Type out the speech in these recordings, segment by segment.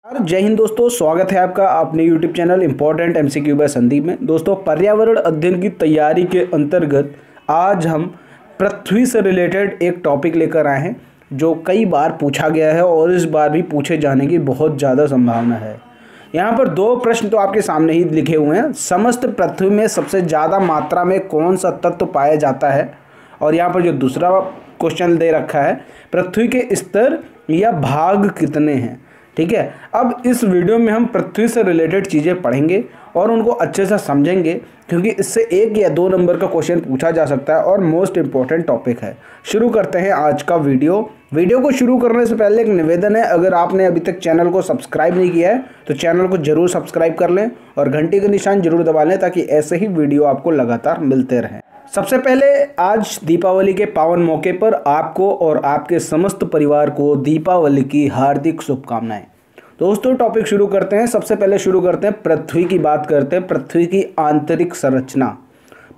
जय हिंद दोस्तों, स्वागत है आपका अपने YouTube channel important MCQ by Sandeep में। दोस्तों, पर्यावरण अध्ययन की तैयारी के अंतर्गत आज हम पृथ्वी से रिलेटेड एक टॉपिक लेकर आए हैं जो कई बार पूछा गया है और इस बार भी पूछे जाने की बहुत ज़्यादा संभावना है। यहाँ पर दो प्रश्न तो आपके सामने ही लिखे हुए हैं। समस्त पृथ्वी में सबसे ज़्यादा मात्रा में कौन सा तत्व पाया जाता है, और यहाँ पर जो दूसरा क्वेश्चन दे रखा है, पृथ्वी के स्तर या भाग कितने हैं। ठीक है, अब इस वीडियो में हम पृथ्वी से रिलेटेड चीज़ें पढ़ेंगे और उनको अच्छे से समझेंगे, क्योंकि इससे 1 या 2 नंबर का क्वेश्चन पूछा जा सकता है और मोस्ट इम्पॉर्टेंट टॉपिक है। शुरू करते हैं आज का वीडियो को शुरू करने से पहले एक निवेदन है, अगर आपने अभी तक चैनल को सब्सक्राइब नहीं किया है तो चैनल को जरूर सब्सक्राइब कर लें और घंटी का निशान जरूर दबा लें, ताकि ऐसे ही वीडियो आपको लगातार मिलते रहें। सबसे पहले आज दीपावली के पावन मौके पर आपको और आपके समस्त परिवार को दीपावली की हार्दिक शुभकामनाएं। दोस्तों, टॉपिक शुरू करते हैं। सबसे पहले शुरू करते हैं पृथ्वी की बात करते हैं। पृथ्वी की आंतरिक संरचना।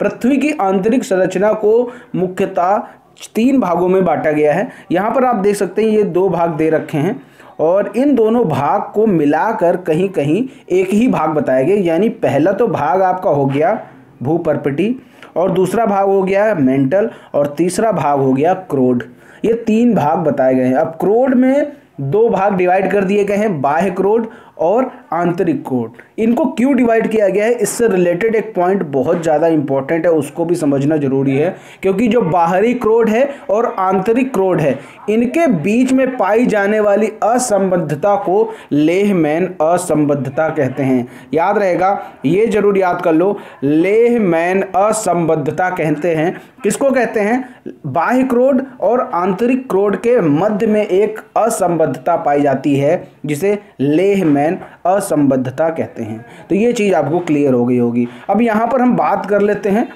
पृथ्वी की आंतरिक संरचना को मुख्यतः 3 भागों में बांटा गया है। यहाँ पर आप देख सकते हैं, ये 2 भाग दे रखे हैं और इन दोनों भाग को मिलाकर कहीं कहीं एक ही भाग बताया गया। यानी पहला तो भाग आपका हो गया भूपर्पटी, और दूसरा भाग हो गया मेंटल, और तीसरा भाग हो गया क्रोड। ये 3 भाग बताए गए हैं। अब क्रोड में 2 भाग डिवाइड कर दिए गए हैं, बाह्य क्रोड और आंतरिक क्रोड। इनको क्यों डिवाइड किया गया है, इससे रिलेटेड एक पॉइंट बहुत ज़्यादा इंपॉर्टेंट है, उसको भी समझना जरूरी है। क्योंकि जो बाहरी क्रोड है और आंतरिक क्रोड है, इनके बीच में पाई जाने वाली असंबद्धता को लेहमैन असंबद्धता कहते हैं। याद रहेगा, ये जरूर याद कर लो, लेहमैन असंबद्धता कहते हैं। किसको कहते हैं? बाह्य क्रोड और आंतरिक क्रोड के मध्य में एक असंबद्धता पाई जाती है, जिसे लेहमैन असंबद्धता कहते हैं। तो ये चीज़ आपको क्लियर हो गई होगी। अब यहाँ पर हम बात कर लेते हैं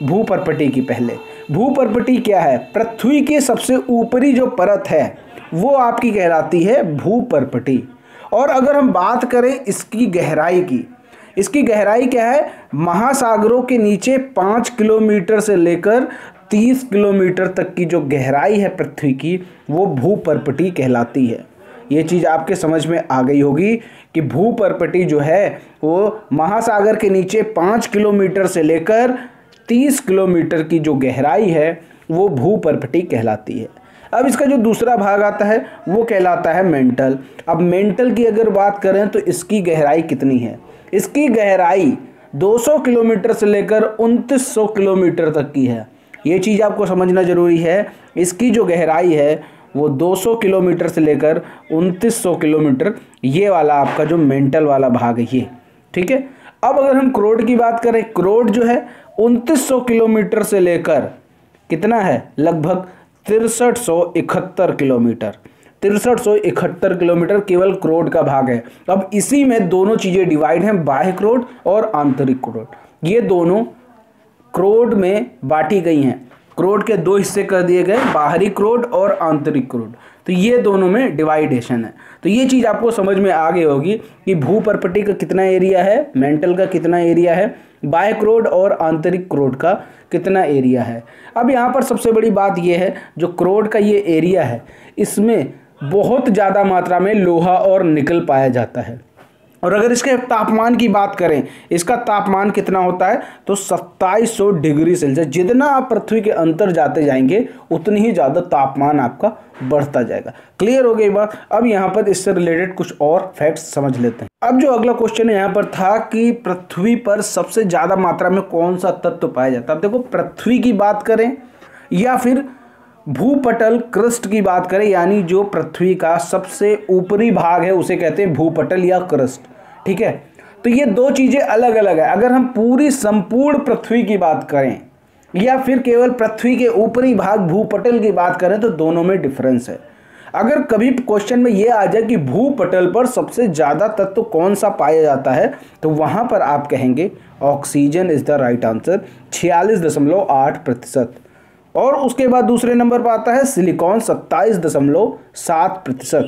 भूपर्पटी की। पहले भूपर्पटी क्या है? पृथ्वी के सबसे ऊपरी जो परत है वो आपकी कहलाती है भूपर्पटी। और अगर हम बात करें इसकी गहराई की, इसकी गहराई क्या है? महासागरों के नीचे 5 किलोमीटर से लेकर 30 किलोमीटर तक की जो गहराई है पृथ्वी की, वो भूपर्पटी कहलाती है। ये चीज़ आपके समझ में आ गई होगी कि भूपर्पटी जो है वो महासागर के नीचे 5 किलोमीटर से लेकर 30 किलोमीटर की जो गहराई है वो भूपर्पटी कहलाती है। अब इसका जो दूसरा भाग आता है वो कहलाता है मेंटल। अब मेंटल की अगर बात करें तो इसकी गहराई कितनी है? इसकी गहराई 200 किलोमीटर से लेकर 2900 किलोमीटर तक की है। ये चीज़ आपको समझना जरूरी है। इसकी जो गहराई है वो 200 किलोमीटर से लेकर 2900 किलोमीटर, ये वाला आपका जो मेंटल वाला भाग है ये। ठीक है, अब अगर हम क्रोड की बात करें, क्रोड जो है 2900 किलोमीटर से लेकर कितना है? लगभग 6371 किलोमीटर। 6371 किलोमीटर केवल क्रोड का भाग है। अब इसी में दोनों चीज़ें डिवाइड हैं, बाह्य क्रोड और आंतरिक क्रोड। ये दोनों क्रोड में बांटी गई हैं। क्रोड के 2 हिस्से कर दिए गए, बाहरी क्रोड और आंतरिक क्रोड। तो ये दोनों में डिवाइडेशन है। तो ये चीज़ आपको समझ में आ गई होगी कि भूपर्पटी का कितना एरिया है, मेंटल का कितना एरिया है, बाह्य क्रोड और आंतरिक क्रोड का कितना एरिया है। अब यहाँ पर सबसे बड़ी बात ये है, जो क्रोड का ये एरिया है, इसमें बहुत ज़्यादा मात्रा में लोहा और निकल पाया जाता है। और अगर इसके तापमान की बात करें, इसका तापमान कितना होता है? तो 2700 डिग्री सेल्सियस। जितना आप पृथ्वी के अंदर जाते जाएंगे उतनी ही ज़्यादा तापमान आपका बढ़ता जाएगा। क्लियर हो गई बात। अब यहाँ पर इससे रिलेटेड कुछ और फैक्ट्स समझ लेते हैं। अब जो अगला क्वेश्चन यहाँ पर था कि पृथ्वी पर सबसे ज़्यादा मात्रा में कौन सा तत्व पाया जाता है। अब देखो, पृथ्वी की बात करें या फिर भूपटल क्रस्ट की बात करें, यानी जो पृथ्वी का सबसे ऊपरी भाग है उसे कहते हैं भूपटल या क्रस्ट। ठीक है, तो ये 2 चीज़ें अलग अलग है। अगर हम पूरी संपूर्ण पृथ्वी की बात करें या फिर केवल पृथ्वी के ऊपरी भाग भूपटल की बात करें, तो दोनों में डिफरेंस है। अगर कभी क्वेश्चन में ये आ जाए कि भूपटल पर सबसे ज़्यादा तत्व कौन सा पाया जाता है, तो वहाँ पर आप कहेंगे oxygen is the right answer, 46.8%। और उसके बाद दूसरे नंबर पर आता है सिलिकॉन, 27.7%।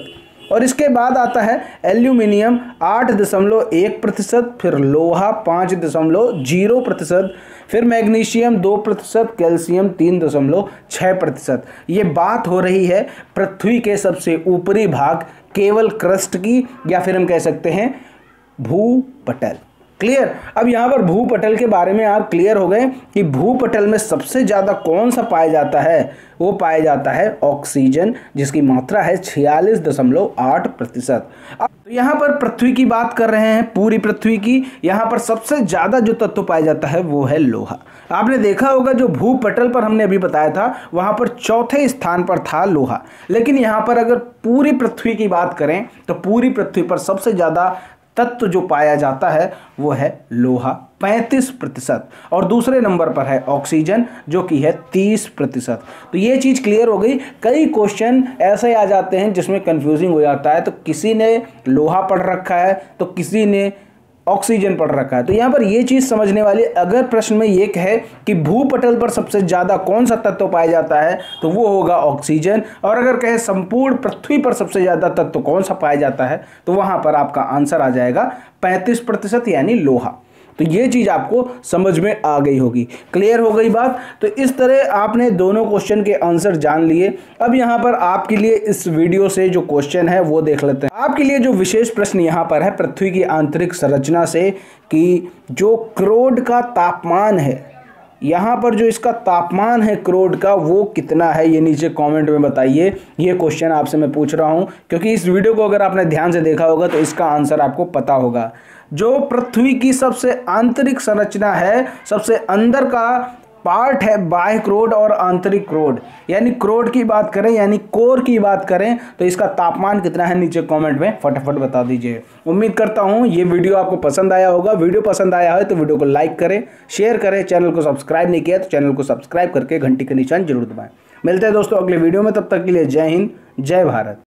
और इसके बाद आता है एल्यूमिनियम 8.1%, फिर लोहा 5.0%, फिर मैग्नीशियम 2%, कैल्शियम 3.6%। ये बात हो रही है पृथ्वी के सबसे ऊपरी भाग केवल क्रस्ट की, या फिर हम कह सकते हैं भूपटल। क्लियर। अब यहाँ पर भूपटल के बारे में आप क्लियर हो गए कि भूपटल में सबसे ज़्यादा कौन सा पाया जाता है? वो पाया जाता है ऑक्सीजन, जिसकी मात्रा है 46.8%। अब तो यहाँ पर पृथ्वी की बात कर रहे हैं, पूरी पृथ्वी की। यहाँ पर सबसे ज़्यादा जो तत्व पाया जाता है वो है लोहा। आपने देखा होगा जो भूपटल पर हमने अभी बताया था वहाँ पर चौथे स्थान पर था लोहा, लेकिन यहाँ पर अगर पूरी पृथ्वी की बात करें तो पूरी पृथ्वी पर सबसे ज़्यादा तत्व जो पाया जाता है वो है लोहा 35%, और दूसरे नंबर पर है ऑक्सीजन जो कि है 30%। तो ये चीज़ क्लियर हो गई। कई क्वेश्चन ऐसे आ जाते हैं जिसमें कंफ्यूजिंग हो जाता है, तो किसी ने लोहा पढ़ रखा है तो किसी ने ऑक्सीजन पढ़ रखा है। तो यहाँ पर ये चीज़ समझने वाली, अगर प्रश्न में ये कहे कि भूपटल पर सबसे ज़्यादा कौन सा तत्व पाया जाता है तो वो होगा ऑक्सीजन, और अगर कहे संपूर्ण पृथ्वी पर सबसे ज़्यादा तत्व कौन सा पाया जाता है तो वहाँ पर आपका आंसर आ जाएगा 35%, यानी लोहा। तो ये चीज़ आपको समझ में आ गई होगी, क्लियर हो गई बात। तो इस तरह आपने दोनों क्वेश्चन के आंसर जान लिए। अब यहाँ पर आपके लिए इस वीडियो से जो क्वेश्चन है वो देख लेते हैं। आपके लिए जो विशेष प्रश्न यहाँ पर है पृथ्वी की आंतरिक संरचना से, कि जो क्रोड का तापमान है, यहाँ पर जो इसका तापमान है क्रोड का वो कितना है, ये नीचे कमेंट में बताइए। ये क्वेश्चन आपसे मैं पूछ रहा हूँ क्योंकि इस वीडियो को अगर आपने ध्यान से देखा होगा तो इसका आंसर आपको पता होगा। जो पृथ्वी की सबसे आंतरिक संरचना है, सबसे अंदर का पार्ट है बाह्य क्रोड और आंतरिक क्रोड, यानी क्रोड की बात करें यानी कोर की बात करें तो इसका तापमान कितना है नीचे कमेंट में फटाफट बता दीजिए। उम्मीद करता हूं ये वीडियो आपको पसंद आया होगा। वीडियो पसंद आया है तो वीडियो को लाइक करें, शेयर करें, चैनल को सब्सक्राइब नहीं किया तो चैनल को सब्सक्राइब करके घंटी का निशान जरूर दबाएं। मिलते हैं दोस्तों अगले वीडियो में, तब तक के लिए जय हिंद, जय भारत।